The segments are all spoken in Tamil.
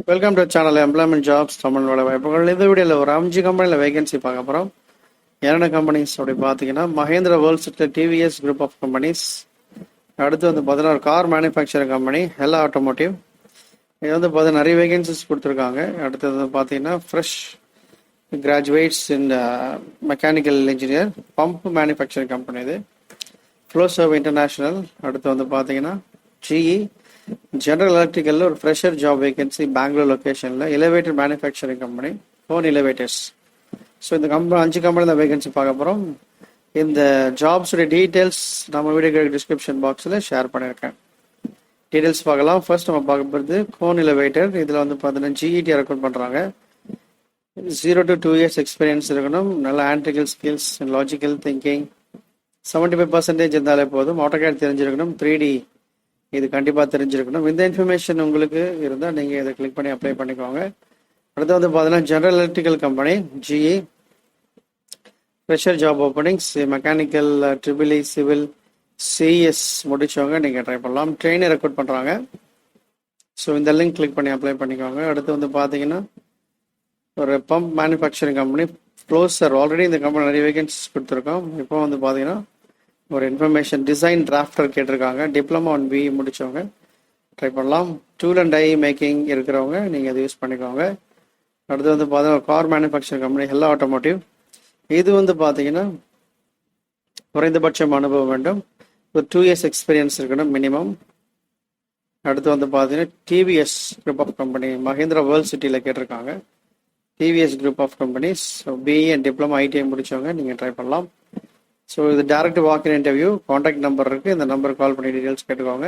Welcome to channel employment jobs Tamil வேலை வாய்ப்புகள். இந்த வீடியோவில் ஒரு 5 கம்பெனியில் வேகன்சி பார்க்க போகிறோம். என்னென்ன கம்பெனிஸ் அப்படி பார்த்தீங்கன்னா, மஹேந்திரா வேர்ல்ட் சிட்டில் டிவிஎஸ் குரூப் ஆஃப் கம்பெனிஸ். அடுத்து வந்து பார்த்தீங்கன்னா ஒரு car manufacturing company Hella automotive. இது வந்து பார்த்தீங்கன்னா நிறைய வேகன்சிஸ் கொடுத்துருக்காங்க. அடுத்தது வந்து பார்த்தீங்கன்னா fresh graduates in mechanical engineer pump manufacturing company இது. Flowserve international. அடுத்து வந்து பார்த்தீங்கன்னா ஜிஇ ஜெனரல் எலக்ட்ரிக்கலில் ஒரு ஃப்ரெஷர் ஜாப் வேகன்சி பெங்களூர் லொக்கேஷனில் எலிவேட்டர் மேனுஃபேக்சரிங் கம்பெனி ஹோன் எலிவேட்டர்ஸ். ஸோ இந்த 5 கம்பெனி தான் வேகன்சி பார்க்க போகிறோம். இந்த ஜாப்ஸுடைய டீட்டெயில்ஸ் நம்ம வீடியோ டிஸ்கிரிப்ஷன் பாக்ஸில் ஷேர் பண்ணியிருக்கேன். டீட்டெயில்ஸ் பார்க்கலாம். ஃபர்ஸ்ட் நம்ம பார்க்க போகிறது ஹோன் எலிவேட்டர். இதில் வந்து பார்த்தீங்கன்னா ஜிஇடி ரெக்கார்ட் பண்ணுறாங்க. 0 to 2 years எக்ஸ்பீரியன்ஸ் இருக்கணும். நல்ல ஆன்டிக்கல் ஸ்கில்ஸ், லாஜிக்கல் திங்கிங் 75% இருந்தாலே போதும். ஆட்டோகேட் தெரிஞ்சிருக்கணும். 3D இது கண்டிப்பாக தெரிஞ்சிருக்கணும். இந்த இன்ஃபர்மேஷன் உங்களுக்கு இருந்தால் நீங்கள் இதை கிளிக் பண்ணி அப்ளை பண்ணிக்கோங்க. அடுத்து வந்து பார்த்தீங்கன்னா general electrical company GE fresher job openings mechanical triple civil CS முடிச்சவங்க நீங்கள் ட்ரை பண்ணலாம். ட்ரெயினை ரெக்ரூட் பண்ணுறாங்க. ஸோ இந்த லிங்க் கிளிக் பண்ணி அப்ளை பண்ணிக்கோங்க. அடுத்து வந்து பார்த்தீங்கன்னா ஒரு pump manufacturing company closer. Already இந்த கம்பெனி நிறைய வேகன்சிஸ் கொடுத்துருக்கோம். இப்போ வந்து பார்த்தீங்கன்னா ஒரு இன்ஃபர்மேஷன் டிசைன் டிராஃப்டர் கேட்டிருக்காங்க. டிப்ளமா 1B முடித்தவங்க ட்ரை பண்ணலாம். டூல் அண்ட் டை மேக்கிங் இருக்கிறவங்க நீங்கள் அதை யூஸ் பண்ணிக்கோங்க. அடுத்து வந்து பார்த்தீங்கன்னா car manufacturing company Hella automotive. இது வந்து பார்த்தீங்கன்னா குறைந்தபட்சம் அனுபவம் வேண்டும். ஒரு 2 years எக்ஸ்பீரியன்ஸ் இருக்கணும் மினிமம். அடுத்து வந்து பார்த்தீங்கன்னா TVS group of company Mahindra world சிட்டியில் கேட்டிருக்காங்க. TVS group of companies BE and diploma ITI முடித்தவங்க நீங்கள் ட்ரை பண்ணலாம். ஸோ இது direct walk in interview. Contact number இருக்குது. இந்த நம்பருக்கு கால் பண்ணி டீட்டெயில்ஸ் கேட்டுக்கோங்க.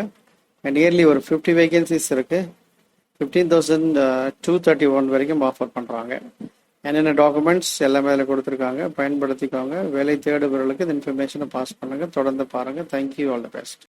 அண்ட் இயர்லி ஒரு 50 வேகன்சிஸ் இருக்குது. 15,231 வரைக்கும் ஆஃபர் பண்ணுறாங்க. என்னென்ன டாக்குமெண்ட்ஸ் எல்லாமே அதில் கொடுத்துருக்காங்க. பயன்படுத்திக்கோங்க. வேலை தேடுபவர்களுக்கு இந்த இன்ஃபர்மேஷனை பாஸ் பண்ணுங்கள். தொடர்ந்து பாருங்கள். தேங்க்யூ. All the best.